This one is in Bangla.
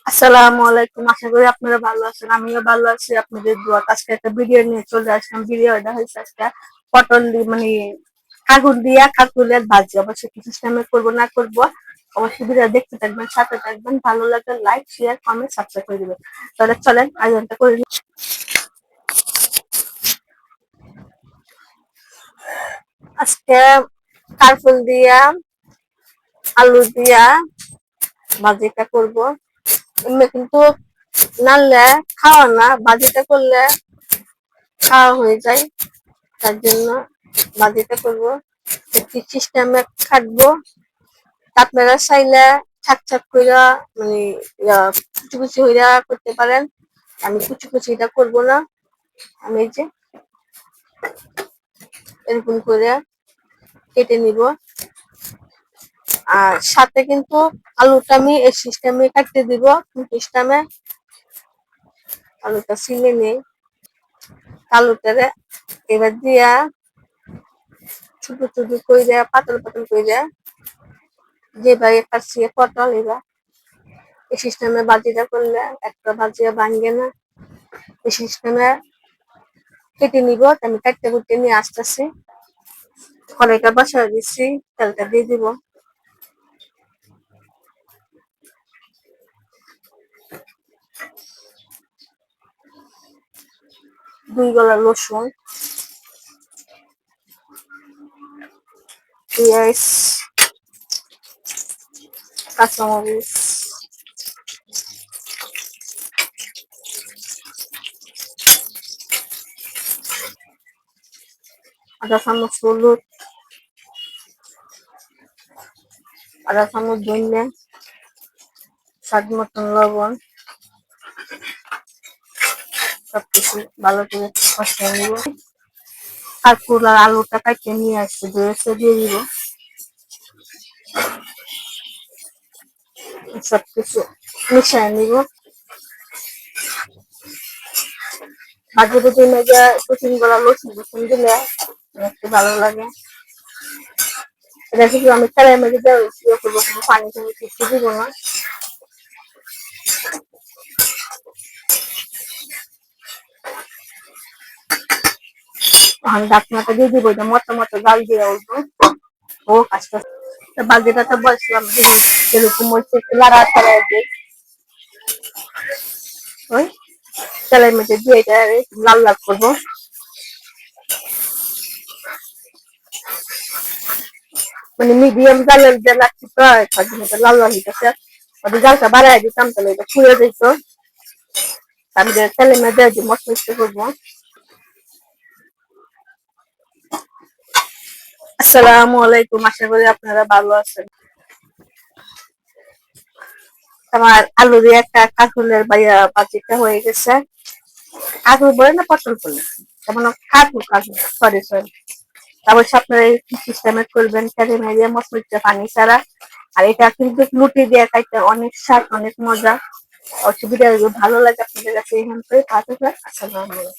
আসসালামু আলাইকুম। আশা করি আপনারা ভালো আছেন। আমিও ভালো আছি আপনাদের দোয়াতে। আজকে একটা ভিডিও নিয়ে চলে আসলাম। ভিডিওটা হচ্ছে আজকে পটল দিয়ে কাকুর দিয়া কাকুলের ভাজি। অবশ্যই কি সিস্টেমে করবো না করবো অবশ্যই ভিডিও দেখতে থাকবেন, সাথে থাকবেন। ভালো লাগলে লাইক, শেয়ার, কমেন্ট, সাবস্ক্রাইব করে দিবেন। তাহলে চলেন আয়োজনটা করে নিই। আজকে কারফুল দিয়া আলু দিয়া ভাজিটা করবো। এমনি কিন্তু নানলে খাওয়া না, ভাজিটা করলে খাওয়া হয়ে যায়। তার জন্য ভাজিটা করবো, কি সিস্টেমে কাটবো। আপনারা চাইলে ছাক ছাক কইরা কুচি কুচি হইরা করতে পারেন। আমি কুচি কুচি এটা করবো না। আমি এই যে এরকম করে কেটে নিব। আর সাথে কিন্তু আলুটা আমি এই সিস্টেমে কাটতে দিব। সিস্টেমে আলুটা ছিলে নেই। আলুটারে এবার দিয়া ছোট ছোট কইরা পাতল পাতল কইরা যেভাবে কাটছি পটল, এবার এই সিস্টেমে বাজিটা করলে একটা বাজিয়া ভাঙবে না। এই সিস্টেমে কেটে নিব। আমি কাটতে কুটতে নিয়ে আসতেছি। কড়াইটা বসায় দিচ্ছি, তেলটা দিয়ে দিব। দুই গলা রসুন, পেঁয়াজ, কাঁচামরিচ, আধা চামচ হলুদ, আধা চামচ ধনিয়া, স্বাদ মতন লবণ, সবকিছু ভালো করে কষিয়ে নিব। কাঁকরোল আর আলুটা কাটিয়ে নিয়ে আসছে, দিয়ে দিব। সবকিছু মিশিয়ে নিব। মাঝে মাঝে মেজে কুচিন করা রসুন রসুন দিলে একটু ভালো লাগে। এটা কিন্তু আমি তেলের মধ্যে দিয়ে করবো, কোনো পানি টানি কিছু দিব না। ঢাকনাটা দিয়ে দিব, এটা মতো মতো জাল দিয়ে উঠবো। ও আস্তে আস্তে বালতিটা তো বসলাম, দেখি এরকম হচ্ছে, একটু লাড়া ছাড়া দিই। ওই তেলের মধ্যে দিয়ে এটা লাল লাল করবো। মিডিয়াম জালের যে লাগছে, প্রায় লাল লাল হইতেছে। ওদের জালটা বাড়াই দিতাম, তাহলে এটা ফুলে যেত। আমি তেলের মধ্যে মশলা করবো। আসসালামু আলাইকুম। আশা করি আপনারা ভালো আছেন। আমার আলু দিয়ে একটা কাঁকরোলের ভাজিটা হয়ে গেছে। কাঁকরোল বলে না পটল বলে, যেমন কাঁকরোল সরি সরি। তারপর আপনারা কি সিস্টেমে করবেন, তেলে মেরে মশলা পানি ছাড়া। আর এটা কিন্তু লুটি দিয়ে খাইতে অনেক স্বাদ, অনেক মজা। অসুবিধা ভালো লাগে আপনাদের কাছে এখান থেকে। আসসালামু আলাইকুম।